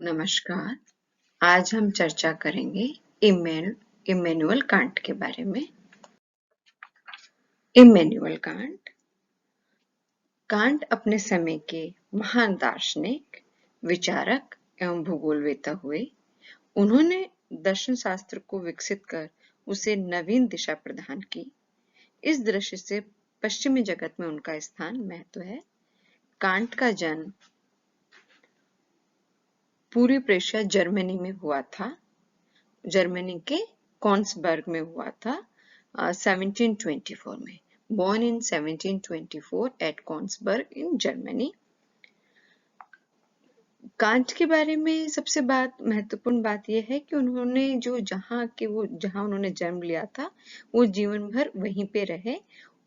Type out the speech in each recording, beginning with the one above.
नमस्कार। आज हम चर्चा करेंगे इम्मैनुअल कांट के बारे में। इम्मैनुअल कांट अपने समय के महान दार्शनिक, विचारक एवं भूगोलवेत्ता हुए। उन्होंने दर्शन शास्त्र को विकसित कर उसे नवीन दिशा प्रदान की। इस दृष्टि से पश्चिमी जगत में उनका स्थान महत्व है। कांट का जन्म पूर्वी प्रेशिया जर्मनी में हुआ था। जर्मनी के कॉन्सबर्ग में हुआ था 1724 में। Born in 1724 at Konsberg in Germany। Can't के बारे में सबसे महत्वपूर्ण बात यह है कि उन्होंने जहां उन्होंने जन्म लिया था वो जीवन भर वहीं पे रहे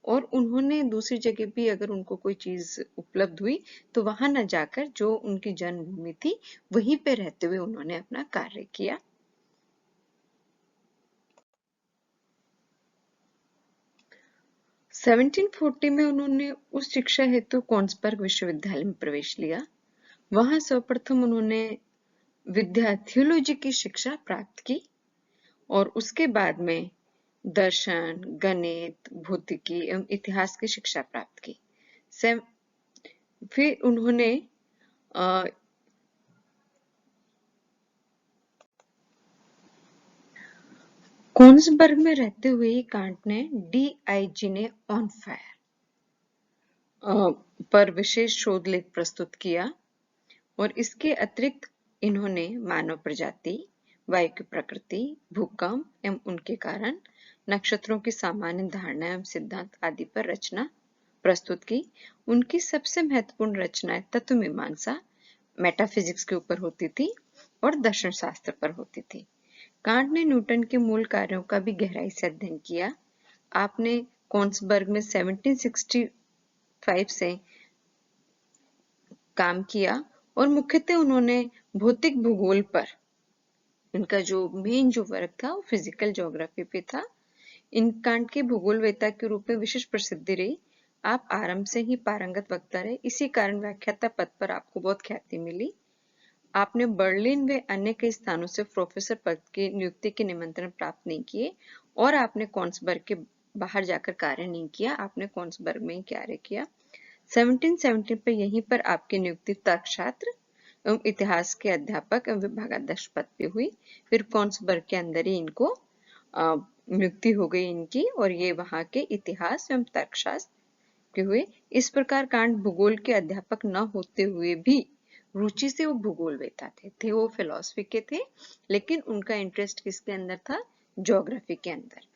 और उन्होंने दूसरी जगह भी अगर उनको कोई चीज उपलब्ध हुई तो वहां न जाकर जो उनकी जन्मभूमि थी वहीं पे रहते हुए उन्होंने अपना कार्य किया। सेवनटीन 1740 में उन्होंने उस शिक्षा हेतु कॉन्सबर्ग विश्वविद्यालय में प्रवेश लिया। वहां सर्वप्रथम उन्होंने थियोलॉजी की शिक्षा प्राप्त की और उसके बाद में दर्शन, गणित, भौतिकी एवं इतिहास की शिक्षा प्राप्त की। फिर उन्होंने कॉन्सबर्ग में रहते हुए ही कांट ने डी.आई.जी.ने ऑन फायर पर विशेष शोध लेख प्रस्तुत किया और इसके अतिरिक्त इन्होंने मानव प्रजाति, वायु की प्रकृति, भूकंप एवं उनके कारण, नक्षत्रों की सामान्य धारणा एवं सिद्धांत आदि पर रचना प्रस्तुत की। उनकी सबसे महत्वपूर्ण रचनाएं तत्व मीमांसा, मेटाफिजिक्स के ऊपर होती थी और दर्शन शास्त्र पर होती थी। कांट ने न्यूटन के मूल कार्यों का भी गहराई से अध्ययन किया। आपने कॉन्सबर्ग में 1765 से काम किया और मुख्यतः उन्होंने भौतिक भूगोल पर, इनका जो मेन वर्क था वो फिजिकल ज्योग्राफी पे था। इन कांट के भूगोलवेत्ता के रूप में विशेष प्रसिद्धि रही। आप आरंभ से ही पारंगत वक्ता रहे, इसी कारण व्याख्याता पद पर आपको बहुत ख्याति मिली। आपने बर्लिन व अन्य कई स्थानों से प्रोफेसर पद की नियुक्ति के निमंत्रण प्राप्त नहीं किए और आपने कॉन्सबर्ग के बाहर जाकर कार्य नहीं किया। आपने कॉन्सबर्ग में ही कार्य किया। 1770 पर यहीं पर आपकी नियुक्ति तर्कशास्त्र एवं इतिहास के अध्यापक एवं विभागाध्यक्ष पद पे हुई। फिर कॉन्सबर्ग के अंदर ही इनको नियुक्ति हो गई इनकी और ये वहां के इतिहास एवं तर्कशास्त्र के हुए। इस प्रकार कांट भूगोल के अध्यापक न होते हुए भी रुचि से वो भूगोलवेत्ता थे। वो फिलॉसफी के थे लेकिन उनका इंटरेस्ट किसके अंदर था? ज्योग्राफी के अंदर।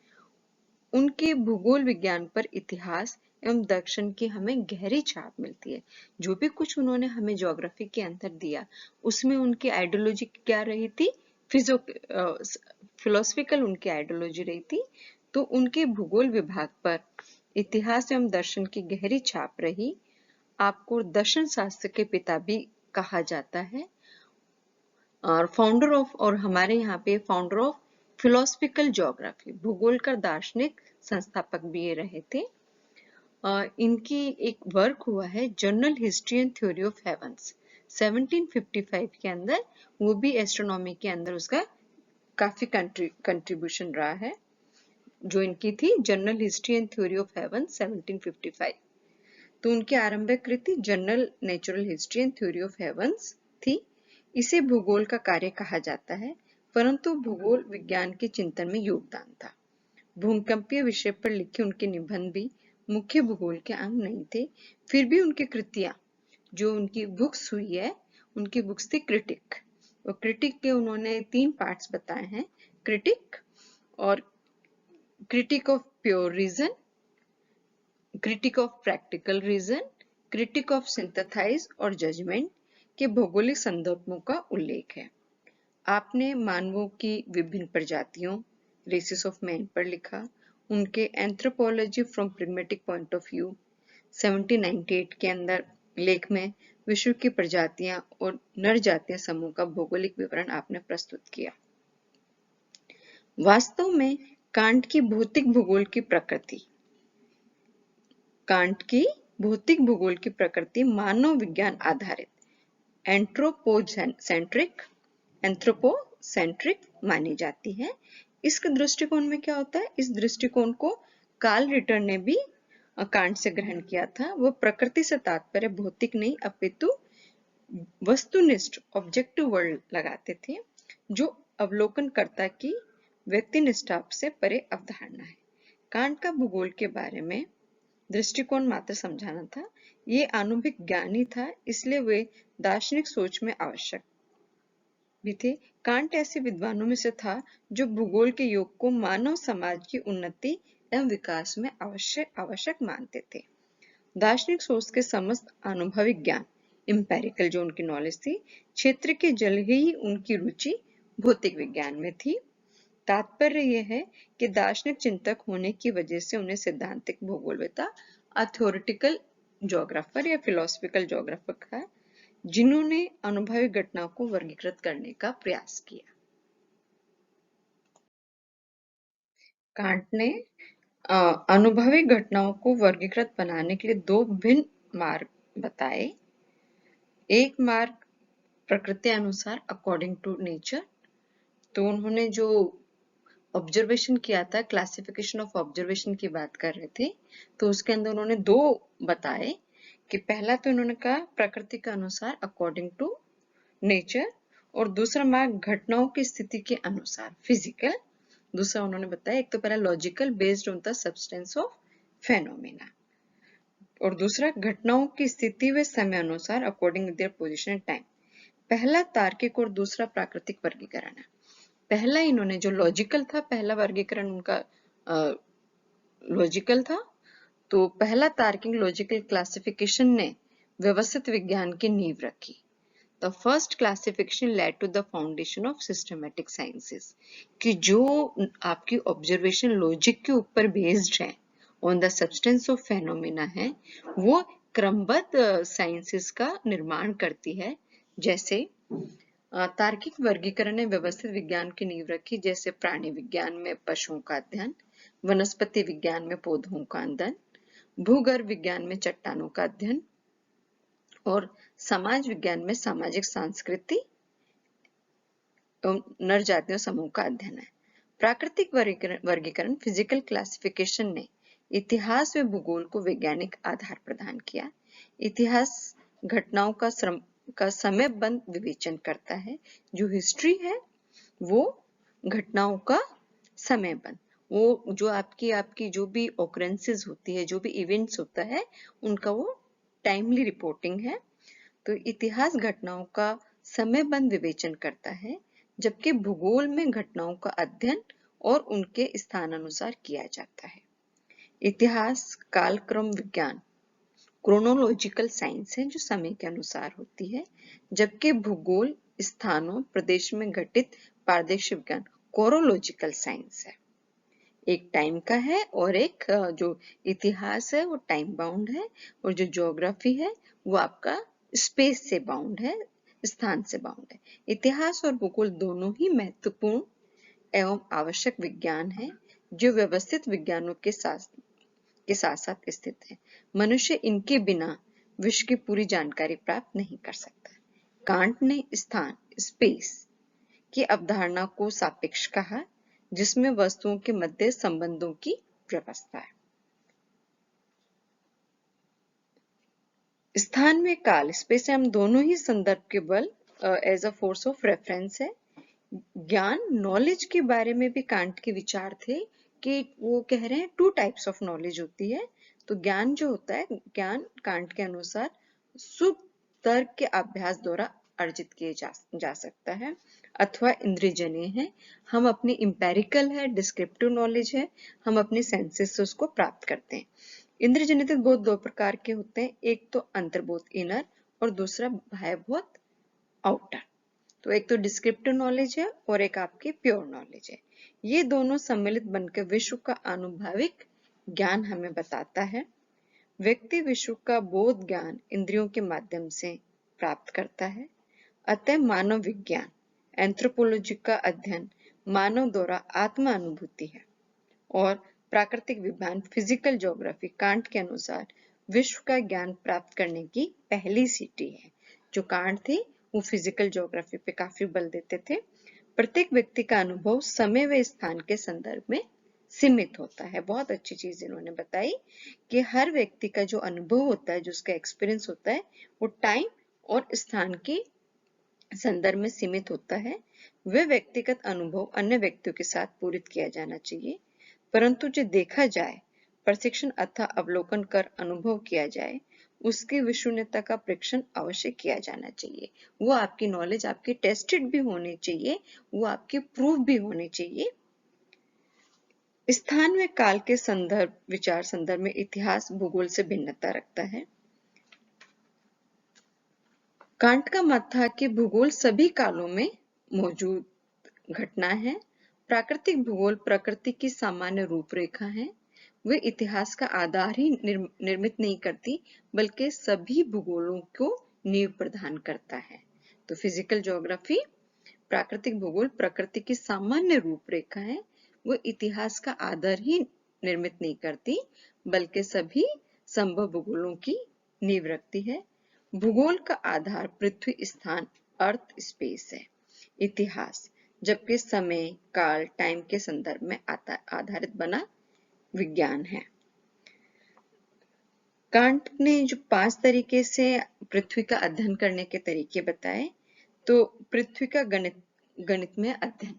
उनके भूगोल विज्ञान पर इतिहास एवं दर्शन की हमें गहरी छाप मिलती है। जो भी कुछ उन्होंने हमें ज्योग्राफी के अंदर दिया उसमें उनकी आइडियोलॉजी क्या रही थी? फिलोसफिकल उनकी आइडियोलॉजी रही थी। तो उनके भूगोल विभाग पर इतिहास एवं दर्शन की गहरी छाप रही। आपको दर्शन शास्त्र के पिता भी कहा जाता है और हमारे यहाँ पे फाउंडर ऑफ फिलोसफिकल ज्योग्राफी, भूगोल का दार्शनिक संस्थापक भी ये रहे थे। इनकी एक वर्क हुआ है general history and theory of heavens 1755 के अंदर, वो भी एस्ट्रोनॉमी के अंदर उसका काफी कंट्रीब्यूशन रहा है। जो इनकी थी general history and theory of heavens 1755। तो उनकी आरंभिक कृति general natural history and theory of heavens थी। इसे भूगोल का कार्य कहा जाता है परंतु भूगोल विज्ञान के चिंतन में योगदान था। भूकंपीय विषय पर लिखे उनके निबंध भी मुख्य भूगोल के अंग नहीं थे। फिर भी उनकी कृतियां, जो उनकी बुक्स हुई है, उनकी बुक्स थी क्रिटिक। और क्रिटिक के उन्होंने 3 पार्ट्स बताए हैं, क्रिटिक और critique of pure reason, critique of practical reason, critique of synthesize और जजमेंट के भौगोलिक संदर्भों का उल्लेख है। आपने मानवों की विभिन्न प्रजातियों, रेसेस ऑफ मैन पर लिखा। उनके anthropology from pragmatic point of view 1798 के अंदर लेख में विश्व की प्रजातियां और नर जातीय समूह का भौगोलिक विवरण आपने प्रस्तुत किया। वास्तव में कांट की भौतिक भूगोल की प्रकृति, कांट की भौतिक भूगोल की प्रकृति मानव विज्ञान आधारित एंथ्रोपोसेंट्रिक मानी जाती है। इस दृष्टिकोण में क्या होता है, इस दृष्टिकोण को कार्ल रिटर ने भी कांट से ग्रहण किया था। वो प्रकृति से तात्पर्य भौतिक नहीं अपितु वस्तुनिष्ठ ऑब्जेक्टिव वर्ड लगाते थे, जो अवलोकनकर्ता की व्यक्तिनिष्ठा से परे अवधारणा है। कांट का भूगोल के बारे में दृष्टिकोण मात्र समझाना था। ये आनुभविक ज्ञानी था, इसलिए वे दार्शनिक सोच में आवश्यक भी थे। कांट ऐसे विद्वानों में से था जो भूगोल के योग को मानव समाज की उन्नति एवं विकास में आवश्यक मानते थे। दार्शनिक सोच के समस्त अनुभविक ज्ञान इंपेरिकल जो उनकी नॉलेज थी, क्षेत्र के जल ही उनकी रुचि भौतिक विज्ञान में थी। तात्पर्य यह है कि दार्शनिक चिंतक होने की वजह से उन्हें सैद्धांतिक भूगोलवेत्ता थ्योरेटिकल ज्योग्राफर या फिलोसफिकल ज्योग्राफर कहा, जिन्होंने अनुभवी घटनाओं को वर्गीकृत करने का प्रयास किया। कांट ने अनुभवी घटनाओं को वर्गीकृत बनाने के लिए दो भिन्न मार्ग बताए। एक मार्ग प्रकृति अनुसार अकॉर्डिंग टू नेचर, तो उन्होंने जो ऑब्जर्वेशन किया था, क्लासिफिकेशन ऑफ ऑब्जर्वेशन की बात कर रहे थे, तो उसके अंदर उन्होंने दो बताए कि पहला तो उन्होंने कहा प्रकृति के अनुसार अकॉर्डिंग टू नेचर, और दूसरा मार्ग घटनाओं की स्थिति के अनुसार फिजिकल। दूसरा उन्होंने बताया, एक तो पहला logical based on the substance of phenomena, और दूसरा घटनाओं की स्थिति व समय अनुसार according their position and time. पहला तार्किक और दूसरा प्राकृतिक वर्गीकरण है। पहला इन्होंने जो लॉजिकल था, पहला वर्गीकरण उनका लॉजिकल था, तो पहला तार्किक लॉजिकल क्लासिफिकेशन ने व्यवस्थित विज्ञान की नींव रखी। The first classification led to the foundation of systematic sciences, कि जो आपकी ऑब्जर्वेशन लॉजिक के ऊपर बेस्ड है, on the substance of phenomena है, वो क्रमबद्ध साइंसेस का निर्माण करती है। जैसे तार्किक वर्गीकरण ने व्यवस्थित विज्ञान की नींव रखी, जैसे प्राणी विज्ञान में पशुओं का अध्ययन, वनस्पति विज्ञान में पौधों का अध्ययन, भूगर्भ विज्ञान में चट्टानों का अध्ययन, और समाज विज्ञान में सामाजिक सांस्कृतिक नर जातियों समूह का अध्ययन है। प्राकृतिक वर्गीकरण फिजिकल क्लासिफिकेशन ने इतिहास व भूगोल को वैज्ञानिक आधार प्रदान किया। इतिहास घटनाओं का समयबद्ध विवेचन करता है। जो हिस्ट्री है वो घटनाओं का समयबद्ध, वो जो आपकी जो भी ऑकरेंसेस होती है, जो भी इवेंट्स होता है, उनका वो टाइमली रिपोर्टिंग है। तो इतिहास घटनाओं का समयबद्ध विवेचन करता है, जबकि भूगोल में घटनाओं का अध्ययन और उनके स्थानानुसार किया जाता है। इतिहास कालक्रम विज्ञान क्रोनोलॉजिकल साइंस है, जो समय के अनुसार होती है, जबकि भूगोल स्थानों प्रदेश में घटित पारदर्शी विज्ञान कोरोलॉजिकल साइंस है। एक टाइम का है और एक जो इतिहास है वो टाइम बाउंड है, और जो ज्योग्राफी है वो आपका स्पेस से बाउंड है, स्थान से बाउंड है। इतिहास और भूगोल दोनों ही महत्वपूर्ण एवं आवश्यक विज्ञान है, जो व्यवस्थित विज्ञानों के साथ स्थित है। मनुष्य इनके बिना विश्व की पूरी जानकारी प्राप्त नहीं कर सकता। कांट ने स्थान स्पेस की अवधारणा को सापेक्ष कहा, जिसमें वस्तुओं के मध्य संबंधों की व्यवस्था है। स्थान में काल स्पेस हम दोनों ही संदर्भ के बल as a force of reference है। ज्ञान नॉलेज के बारे में भी कांट के विचार थे कि वो कह रहे हैं टू टाइप्स ऑफ नॉलेज होती है। तो ज्ञान जो होता है, ज्ञान कांट के अनुसार शुद्ध तर्क के अभ्यास द्वारा अर्जित किए जा सकता है, अथवा इंद्रियजन्य है। हम अपनी इंपेरिकल है, डिस्क्रिप्टिव नॉलेज है, हम अपने सेंसेस से उसको प्राप्त करते हैं। इंद्रियजनित बोध दो प्रकार के होते हैं, एक तो अंतर्बोध इनर और दूसरा बाह्यबोध आउटर। तो एक तो डिस्क्रिप्टिव नॉलेज है और एक आपकी प्योर नॉलेज है। ये दोनों सम्मिलित बनकर विश्व का आनुभविक ज्ञान हमें बताता है। व्यक्ति विश्व का बोध ज्ञान इंद्रियों के माध्यम से प्राप्त करता है। अतः मानव विज्ञान एंथ्रोपोलॉजी का अध्ययन मानव द्वारा आत्मा अनुभूति है, और प्राकृतिक विज्ञान फिजिकल ज्योग्राफी कांट के अनुसार विश्व का ज्ञान प्राप्त करने की पहली सीढ़ी है। जो कांट थे वो फिजिकल ज्योग्राफी पे काफी बल देते थे। प्रत्येक व्यक्ति का अनुभव समय व स्थान के संदर्भ में सीमित होता है। बहुत अच्छी चीज इन्होंने बताई कि हर व्यक्ति का जो अनुभव होता है, जो उसका एक्सपीरियंस होता है, वो टाइम और स्थान के संदर्भ में सीमित होता है। वह व्यक्तिगत अनुभव अन्य व्यक्तियों के साथ पूरित किया जाना चाहिए, परंतु जो देखा जाए, प्रशिक्षण अथवा अवलोकन कर अनुभव किया जाए, उसकी विश्वसनीयता का परीक्षण अवश्य किया जाना चाहिए। वो आपकी नॉलेज आपकी टेस्टेड भी होनी चाहिए, वो आपकी प्रूफ भी होनी चाहिए। स्थान व काल के संदर्भ, विचार संदर्भ में इतिहास भूगोल से भिन्नता रखता है। कांट का मत था कि भूगोल सभी कालों में मौजूद घटना है। प्राकृतिक भूगोल प्रकृति की सामान्य रूपरेखा है। वे इतिहास का आधार ही निर्मित नहीं करती, बल्कि सभी भूगोलों को नींव प्रदान करता है। तो फिजिकल ज्योग्राफी, प्राकृतिक भूगोल प्रकृति की सामान्य रूपरेखा है। वो इतिहास का आधार ही निर्मित नहीं करती, बल्कि सभी संभव भूगोलों की नींव रखती है। भूगोल का आधार पृथ्वी, स्थान, अर्थ, स्पेस है। इतिहास, जबकि समय, काल, टाइम के संदर्भ में आधारित बना विज्ञान है। कांट ने जो 5 तरीके से पृथ्वी का अध्ययन करने के तरीके बताए, तो पृथ्वी का गणित में अध्ययन,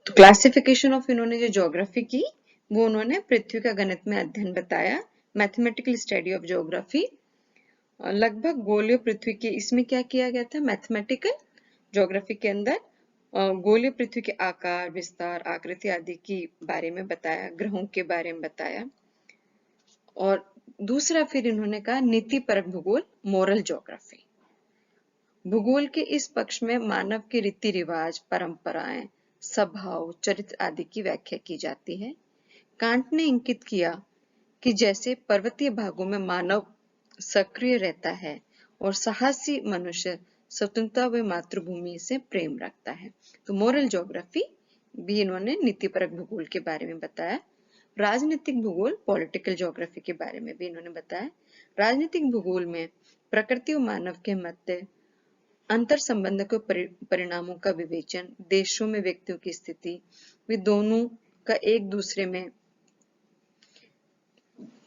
तो क्लासिफिकेशन ऑफ इन्होंने जो ज्योग्राफी की, वो उन्होंने पृथ्वी का गणित में अध्ययन बताया। मैथमेटिकल स्टडी ऑफ ज्योग्राफी, लगभग गोलीय पृथ्वी के, इसमें क्या किया गया था, मैथमेटिकल ज्योग्राफी के अंदर गोलीय पृथ्वी के आकार, विस्तार, आकृति आदि के बारे में बताया, ग्रहों के बारे में बताया। और दूसरा फिर इन्होंने कहा नीतिपरक भूगोल, मोरल ज्योग्राफी। भूगोल के इस पक्ष में मानव के रीति रिवाज, परंपराएं, स्वभाव, चरित्र आदि की व्याख्या की जाती है। कांट ने इंगित किया कि जैसे पर्वतीय भागों में मानव सक्रिय रहता है और साहसी मनुष्य स्वतंत्रता व मातृभूमि से प्रेम रखता है। तो मोरल ज्योग्राफी भी इन्होंने नीतिपरक भूगोल के बारे में बताया। राजनीतिक भूगोल, पॉलिटिकल ज्योग्राफी के बारे में भी इन्होंने बताया। राजनीतिक भूगोल में प्रकृति और मानव के मध्य अंतर संबंध के परिणामों का विवेचन, देशों में व्यक्तियों की स्थिति, वे दोनों का एक दूसरे में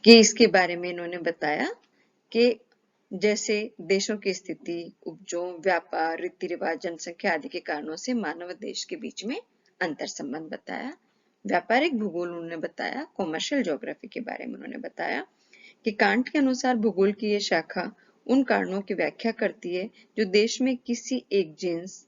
कि इसके बारे में इन्होंने बताया कि जैसे देशों की स्थिति, उपजों, व्यापार, रीति रिवाज, जनसंख्या आदि के कारणों से मानव देश के बीच में अंतर संबंध बताया। व्यापारिक भूगोल उन्होंने बताया। कॉमर्शियल ज्योग्राफी के बारे में उन्होंने बताया कि कांट के अनुसार भूगोल की ये शाखा उन कारणों की व्याख्या करती है जो देश में किसी एक जिन्स,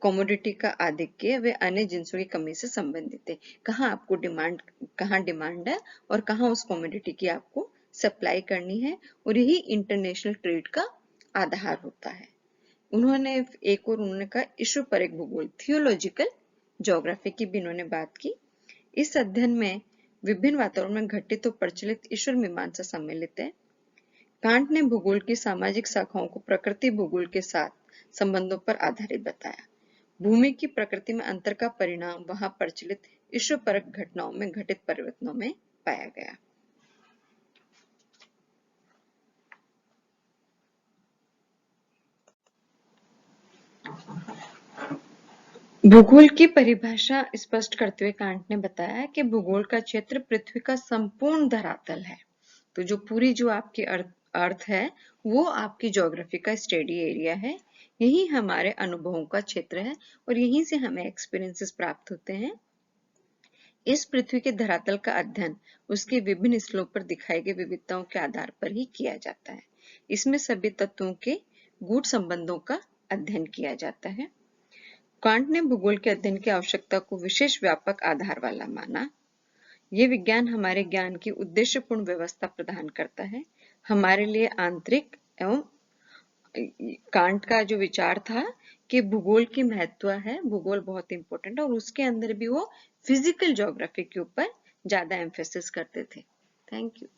कमोडिटी का आधिक्य व अन्य जिन्सों की कमी से संबंधित है। कहाँ डिमांड है और कहाँ उस कमोडिटी की आपको सप्लाई करनी है, और यही इंटरनेशनल ट्रेड का आधार होता है। उन्होंने एक और उन्होंने कहा ईश्वर पर एक भूगोल, थियोलॉजिकल ज्योग्राफी की भी इन्होंने बात की। इस अध्ययन में विभिन्न वातावरण में घटित और प्रचलित ईश्वर मीमांसा सम्मिलित है। कांट ने भूगोल की सामाजिक शाखाओं को प्रकृति भूगोल के साथ संबंधों पर आधारित बताया। भूमि की प्रकृति में अंतर का परिणाम वहां प्रचलित ईश्वरपरक घटनाओं में घटित परिवर्तनों में पाया गया। भूगोल की परिभाषा स्पष्ट करते हुए कांट ने बताया कि भूगोल का क्षेत्र पृथ्वी का संपूर्ण धरातल है। तो जो पूरी जो आपकी अर्थ है, वो आपकी ज्योग्राफी का स्टडी एरिया है। यही हमारे अनुभवों का क्षेत्र है और यहीं से हमें एक्सपीरियंसेस प्राप्त होते हैं। इस पृथ्वी के धरातल का अध्ययन उसके विभिन्न स्थलों पर दिखाई गई विविधताओं के आधार पर ही किया जाता है। इसमें सभी तत्वों के गूढ़ संबंधों का अध्ययन किया जाता है। कांट ने भूगोल के अध्ययन की आवश्यकता को विशेष व्यापक आधार वाला माना। ये विज्ञान हमारे ज्ञान की उद्देश्यपूर्ण व्यवस्था प्रदान करता है। हमारे लिए आंतरिक एवं कांट का जो विचार था कि भूगोल की महत्व है, भूगोल बहुत इंपॉर्टेंट है, और उसके अंदर भी वो फिजिकल ज्योग्राफी के ऊपर ज्यादा एम्फेसिस करते थे। Thank you.